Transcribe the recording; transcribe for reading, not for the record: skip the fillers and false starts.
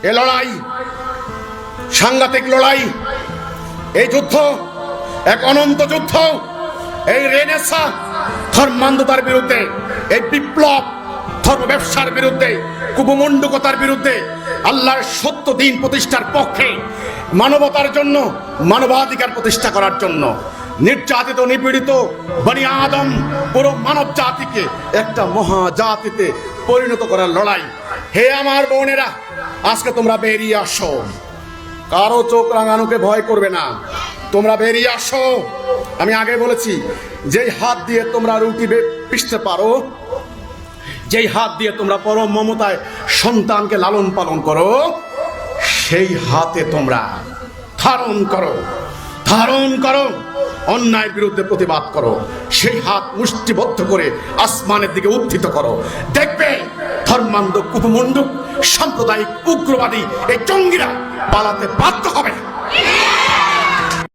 এ লড়াই সাংঘাতিক লড়াই, এই যুদ্ধ এক অনন্ত যুদ্ধ। এই রেনেসা ধর্মান্ধতার বিরুদ্ধে, এই বিপ্লব ধর্ম ব্যবসার বিরুদ্ধে, কুপমণ্ডকতার বিরুদ্ধে, আল্লাহর সত্য দিন প্রতিষ্ঠার পক্ষে, মানবতার জন্য, মানবাধিকার প্রতিষ্ঠা করার জন্য, নির্যাতিত নিপীড়িত বনি আদম পুরো মানব জাতিকে একটা মহাজাতিতে পরিণত করার লড়াই। হে আমার বোনেরা, আজকে তোমরা বেরিয়ে আসো, কারো চোখ রাঙানোকে ভয় করবে না, তোমরা বেরিয়ে আসো। আমি আগে বলেছি, যেই হাত দিয়ে তোমরা রুটি পিষতে পারো, যেই হাত দিয়ে তোমরা পরম মমতায় সন্তানকে লালন পালন করো, সেই হাতে তোমরা ধারণ করো, ধারণ করো, অন্যায়ের বিরুদ্ধে প্রতিবাদ করো, সেই হাত মুষ্টিবদ্ধ করে আসমানের দিকে উত্থিত করো। দেখবে ধর্মান্ধ কুপমণ্ডক সাম্প্রদায়িক উগ্রবাদী এই জঙ্গিরা পালাতে বাধ্য